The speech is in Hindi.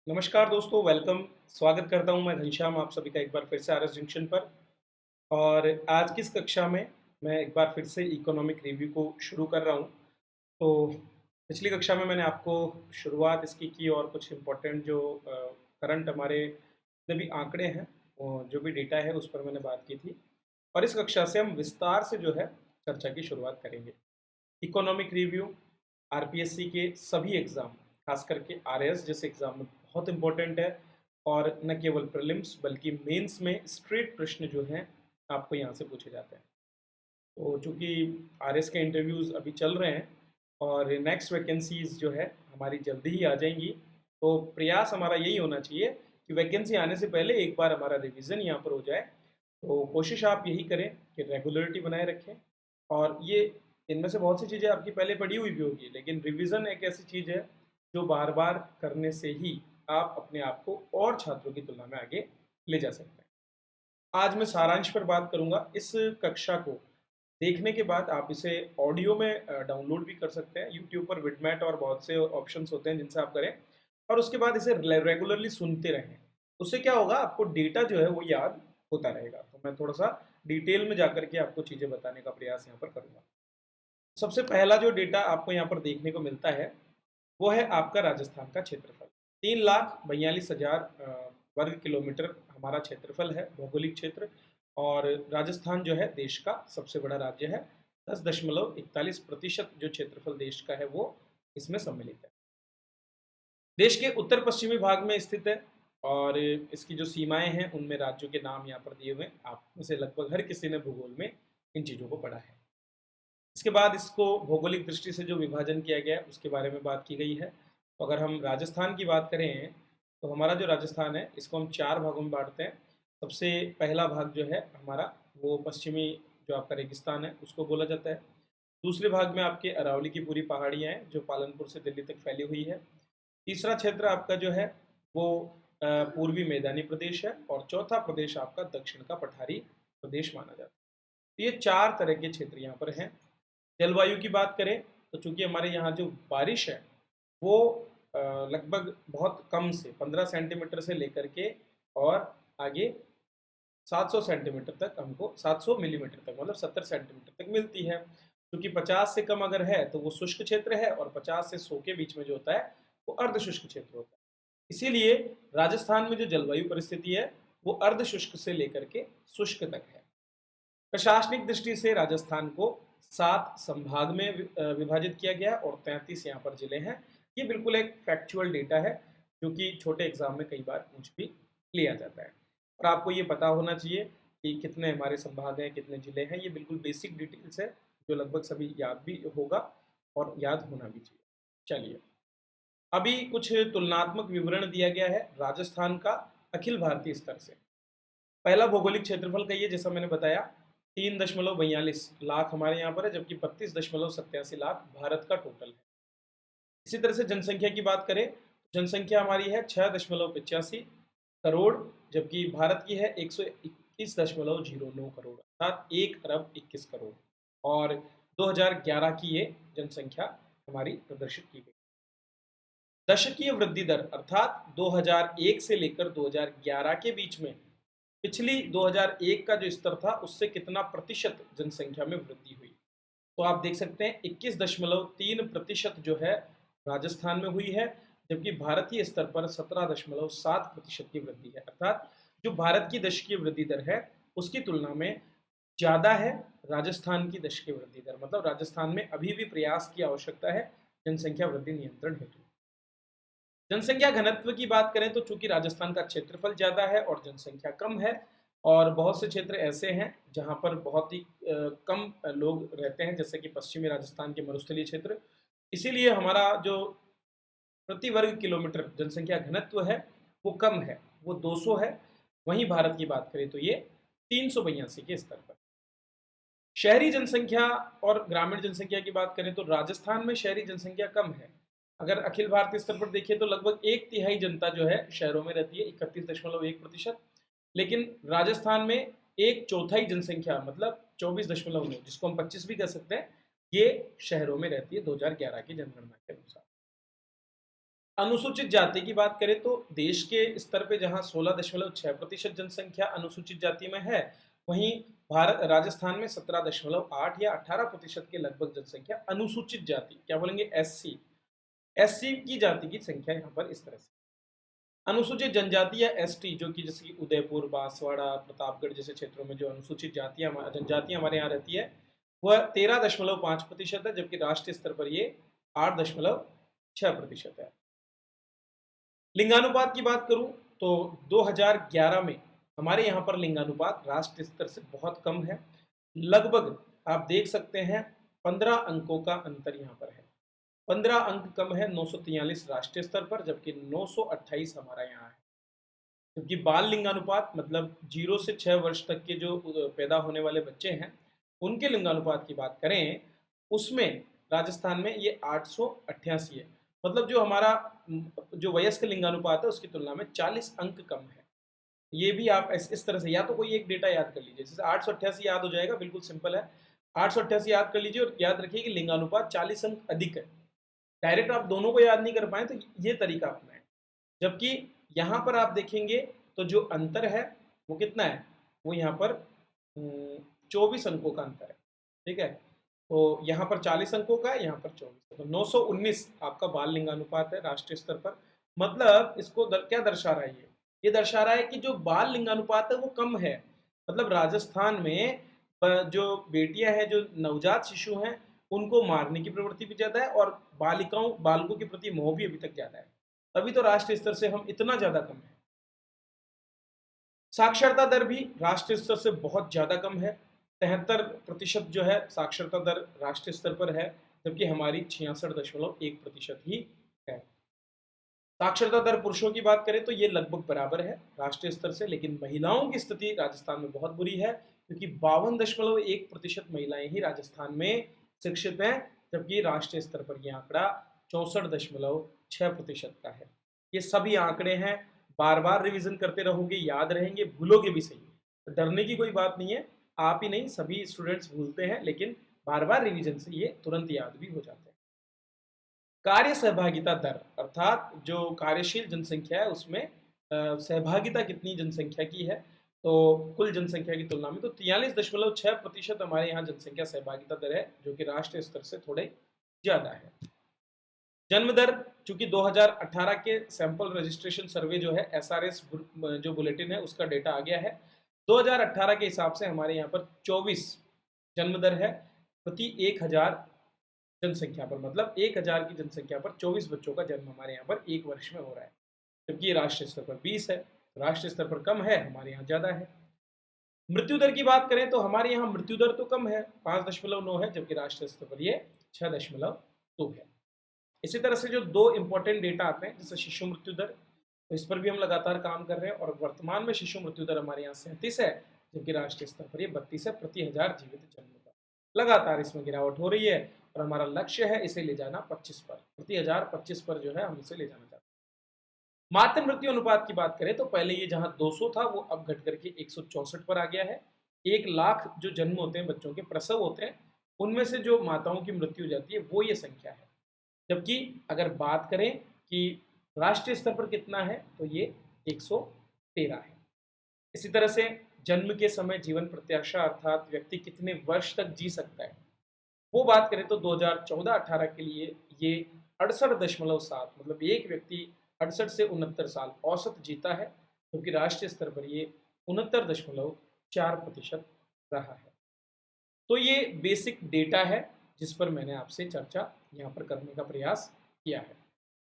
नमस्कार दोस्तों, वेलकम। स्वागत करता हूं मैं घनश्याम आप सभी का एक बार फिर से आरएस जंक्शन पर। और आज की इस कक्षा में मैं एक बार फिर से इकोनॉमिक रिव्यू को शुरू कर रहा हूं। तो पिछली कक्षा में मैंने आपको शुरुआत इसकी की और कुछ इम्पोर्टेंट जो करंट हमारे जितने भी आंकड़े हैं, जो भी डेटा है उस पर मैंने बात की थी। और इस कक्षा से हम विस्तार से जो है चर्चा की शुरुआत करेंगे। इकोनॉमिक रिव्यू आरपीएससी के सभी एग्ज़ाम, खास करके आरएएस जैसे एग्ज़ाम में बहुत इम्पोर्टेंट है। और न केवल प्रीलिम्स बल्कि मेंस में स्ट्रेट प्रश्न जो हैं आपको यहाँ से पूछे जाते हैं। तो चूँकि आरएएस के इंटरव्यूज़ अभी चल रहे हैं और नेक्स्ट वैकेंसीज़ जो है हमारी जल्दी ही आ जाएंगी, तो प्रयास हमारा यही होना चाहिए कि वैकेंसी आने से पहले एक बार हमारा रिवीजन यहाँ पर हो जाए। तो कोशिश आप यही करें कि रेगुलरिटी बनाए रखें। और ये इनमें से बहुत सी चीज़ें आपकी पहले पढ़ी हुई भी होगी, लेकिन रिवीजन एक ऐसी चीज़ है जो बार बार करने से ही आप अपने आप को और छात्रों की तुलना में आगे ले जा सकते हैं। आज मैं सारांश पर बात करूंगा। इस कक्षा को देखने के बाद आप इसे ऑडियो में डाउनलोड भी कर सकते हैं। यूट्यूब पर विडमेट और बहुत से ऑप्शंस होते हैं जिनसे आप करें, और उसके बाद इसे रेगुलरली सुनते रहें। उससे क्या होगा, आपको डेटा जो है वो याद होता रहेगा। तो मैं थोड़ा सा डिटेल में जाकर के आपको चीज़ें बताने का प्रयास यहाँ पर करूँगा। सबसे पहला जो डेटा आपको यहाँ पर देखने को मिलता है वो है आपका राजस्थान का क्षेत्रफल। 3,42,000 वर्ग किलोमीटर हमारा क्षेत्रफल है, भौगोलिक क्षेत्र। और राजस्थान जो है देश का सबसे बड़ा राज्य है। 10.41% जो क्षेत्रफल देश का है वो इसमें सम्मिलित है। देश के उत्तर पश्चिमी भाग में स्थित है। और इसकी जो सीमाएं हैं उनमें राज्यों के नाम यहाँ पर दिए हुए हैं। आप में से लगभग हर किसी ने भूगोल में इन चीज़ों को पढ़ा है। इसके बाद इसको भौगोलिक दृष्टि से जो विभाजन किया गया है उसके बारे में बात की गई है। तो अगर हम राजस्थान की बात करें तो हमारा जो राजस्थान है इसको हम 4 भागों में बाँटते हैं। सबसे पहला भाग जो है हमारा वो पश्चिमी जो आपका रेगिस्तान है उसको बोला जाता है। दूसरे भाग में आपके अरावली की पूरी पहाड़ियाँ हैं जो पालनपुर से दिल्ली तक फैली हुई है। तीसरा क्षेत्र आपका जो है वो पूर्वी मैदानी प्रदेश है। और चौथा प्रदेश आपका दक्षिण का पठारी प्रदेश माना जाता है। तो ये 4 तरह के क्षेत्र यहाँ पर हैं। जलवायु की बात करें तो चूंकि हमारे यहाँ जो बारिश है वो लगभग बहुत कम से 15 सेंटीमीटर से लेकर के और आगे 700 सेंटीमीटर तक, हमको 700 मिलीमीटर तक मतलब 70 सेंटीमीटर तक मिलती है। क्योंकि 50 से कम अगर है तो वो शुष्क क्षेत्र है, और 50 से 100 के बीच में जो होता है वो अर्ध शुष्क क्षेत्र होता है। इसीलिए राजस्थान में जो जलवायु परिस्थिति है वो अर्ध शुष्क से लेकर के शुष्क तक है। प्रशासनिक दृष्टि से राजस्थान को 7 संभाग में विभाजित किया गया है और 33 यहाँ पर जिले हैं। ये बिल्कुल एक फैक्चुअल डेटा है जो कि छोटे एग्जाम में कई बार पूछ भी लिया जाता है। और आपको ये पता होना चाहिए कि कितने हमारे संभाग हैं, कितने जिले हैं। ये बिल्कुल बेसिक डिटेल्स है जो लगभग सभी याद भी होगा और याद होना भी चाहिए। चलिए, अभी कुछ तुलनात्मक विवरण दिया गया है राजस्थान का अखिल भारतीय स्तर से। पहला भौगोलिक क्षेत्रफल का ये, जैसा मैंने बताया, 3,42 लाख हमारे यहाँ पर है, जबकि 32,87 लाख भारत का टोटल है। इसी तरह से जनसंख्या की बात करें तो जनसंख्या हमारी है 6.85 करोड़, जबकि भारत की है 121.09 करोड़, अर्थात 1 अरब 21 करोड़। और 2011 की ये जनसंख्या हमारी प्रदर्शित की गई। दशकीय वृद्धि दर अर्थात 2001 से लेकर 2011 के बीच में पिछली 2001 का जो स्तर था उससे कितना प्रतिशत जनसंख्या में वृद्धि हुई। तो आप देख सकते हैं 21.3% जो है राजस्थान में हुई है, जबकि भारतीय स्तर पर 17.7% की वृद्धि है। अर्थात जो भारत की दशकीय वृद्धि दर है उसकी तुलना में ज़्यादा है राजस्थान की दशकीय वृद्धि दर। मतलब राजस्थान में अभी भी प्रयास की आवश्यकता है जनसंख्या वृद्धि नियंत्रण हेतु। जनसंख्या घनत्व की बात करें तो चूंकि राजस्थान का क्षेत्रफल ज़्यादा है और जनसंख्या कम है, और बहुत से क्षेत्र ऐसे हैं जहां पर बहुत ही कम लोग रहते हैं, जैसे कि पश्चिमी राजस्थान के मरुस्थलीय क्षेत्र। इसीलिए हमारा जो प्रति वर्ग किलोमीटर जनसंख्या घनत्व है वो कम है, वो 200 है। वहीं भारत की बात करें तो ये 382 के स्तर पर। शहरी जनसंख्या और ग्रामीण जनसंख्या की बात करें तो राजस्थान में शहरी जनसंख्या कम है। अगर अखिल भारतीय स्तर पर देखिए तो लगभग 1/3 जनता जो है शहरों में रहती है, 31.1%। लेकिन राजस्थान में 1/4 जनसंख्या मतलब 24.9, जिसको हम 25 भी कह सकते हैं, ये शहरों में रहती है 2011 की जनगणना के अनुसार। अनुसूचित जाति की बात करें तो देश के स्तर पे जहां 16.6% जनसंख्या अनुसूचित जाति में है, वहीं भारत राजस्थान में 17.8 या 18% के लगभग जनसंख्या अनुसूचित जाति, क्या बोलेंगे, एससी एससी की जाति की संख्या यहाँ पर इस तरह से। अनुसूचित जनजाति या एसटी, जो कि जैसे कि उदयपुर, बांसवाड़ा, प्रतापगढ़ जैसे क्षेत्रों में जो अनुसूचित जातियां जनजातियां हमारे यहाँ रहती है, वह 13.5% है, जबकि राष्ट्रीय स्तर पर ये 8.6% है। लिंगानुपात की बात करूं तो 2011 में हमारे यहाँ पर लिंगानुपात राष्ट्रीय स्तर से बहुत कम है। लगभग आप देख सकते हैं 15 अंकों का अंतर यहाँ पर है। 15 अंक कम है 943 राष्ट्रीय स्तर पर, जबकि 928 हमारा यहाँ है। क्योंकि बाल लिंगानुपात मतलब 0 से 6 वर्ष तक के जो पैदा होने वाले बच्चे हैं, उनके लिंगानुपात की बात करें, उसमें राजस्थान में ये 888 है। मतलब जो हमारा जो वयस्क लिंगानुपात है उसकी तुलना में 40 अंक कम है। ये भी आप इस तरह से या तो कोई एक डेटा याद कर लीजिए, जैसे 888 याद हो जाएगा, बिल्कुल सिंपल है। 888 याद कर लीजिए और याद रखिए कि लिंगानुपात 40 अंक अधिक है। डायरेक्ट आप दोनों को याद नहीं कर पाए तो ये तरीका अपनाएं। जबकि यहाँ पर आप देखेंगे तो जो अंतर है वो कितना है, वो यहाँ पर 24 अंकों का अंतर है। ठीक है, तो यहाँ पर 40 अंकों का है, यहाँ पर 24, तो 919 आपका बाल लिंगानुपात है राष्ट्रीय स्तर पर। मतलब इसको क्या दर्शा रहा है, ये दर्शा रहा है कि जो बाल लिंगानुपात है वो कम है। मतलब राजस्थान में जो बेटियां हैं, जो नवजात शिशु हैं, उनको मारने की प्रवृत्ति भी ज्यादा है और बालकों के प्रति मोह भी अभी तक ज्यादा है। तभी तो राष्ट्रीय स्तर से हम इतना ज्यादा कम है। साक्षरता दर भी राष्ट्रीय स्तर से बहुत ज्यादा कम है। 73% जो है साक्षरता दर राष्ट्रीय स्तर पर है, जबकि हमारी 66.1% ही है। साक्षरता दर पुरुषों की बात करें तो ये लगभग बराबर है राष्ट्रीय स्तर से, लेकिन महिलाओं की स्थिति राजस्थान में बहुत बुरी है, क्योंकि 52.1% महिलाएं ही राजस्थान में शिक्षित हैं, जबकि राष्ट्रीय स्तर पर यह आंकड़ा 64.6% का है। ये सभी आंकड़े हैं, बार बार रिवीजन करते रहोगे, याद रहेंगे, भूलोगे भी सही, तो डरने की कोई बात नहीं है। आप ही नहीं, सभी स्टूडेंट्स भूलते हैं, लेकिन बार बार रिवीजन से ये तुरंत याद भी हो जाते हैं। कार्य सहभागिता दर, अर्थात जो कार्यशील जनसंख्या है उसमें सहभागिता कितनी जनसंख्या की है, तो कुल जनसंख्या की तुलना में तो 43.6% हमारे यहाँ जनसंख्या सहभागिता दर है, जो कि राष्ट्रीय स्तर से थोड़े ज्यादा है। जन्म दर, चूंकि 2018 के सैंपल रजिस्ट्रेशन सर्वे जो है SRS जो बुलेटिन है उसका डेटा आ गया है, 2018 के हिसाब से हमारे यहाँ पर 24 जन्म दर है प्रति 1000 जनसंख्या पर। मतलब 1000 की जनसंख्या पर 24 बच्चों का जन्म हमारे यहाँ पर एक वर्ष में हो रहा है, जबकि राष्ट्रीय स्तर पर 20 है। राष्ट्रीय स्तर पर कम है, हमारे यहाँ ज्यादा है। मृत्यु दर की बात करें तो हमारे यहाँ मृत्यु दर तो कम है, 5.9 है, जबकि राष्ट्रीय स्तर पर ये 6.2 है। इसी तरह से जो दो इंपॉर्टेंट डेटा आते हैं, जैसे शिशु मृत्यु दर, तो इस पर भी हम लगातार काम कर रहे हैं, और वर्तमान में शिशु मृत्यु दर हमारे यहाँ 37 है, जबकि राष्ट्रीय स्तर पर ये 32 है प्रति 1000 जीवित जन्म पर। लगातार इसमें गिरावट हो रही है और हमारा लक्ष्य है इसे ले जाना 25 पर, प्रति 1000 25 पर जो है हम इसे ले जाना चाहते हैं। मातृ मृत्यु अनुपात की बात करें तो पहले ये जहां 200 था वो अब घट करके 164 पर आ गया है। 1 लाख जो जन्म होते हैं, बच्चों के प्रसव होते हैं, उनमें से जो माताओं की मृत्यु हो जाती है वो ये संख्या है। जबकि अगर बात करें कि राष्ट्रीय स्तर पर कितना है तो ये 113 है। इसी तरह से जन्म के समय जीवन प्रत्याशा, अर्थात व्यक्ति कितने वर्ष तक जी सकता है, वो बात करें तो 2014-18 के लिए ये 68.7, मतलब एक व्यक्ति 68 से 69 साल औसत जीता है, क्योंकि राष्ट्रीय स्तर पर ये 69.4% रहा है। तो ये बेसिक डेटा है जिस पर मैंने आपसे चर्चा यहाँ पर करने का प्रयास किया है।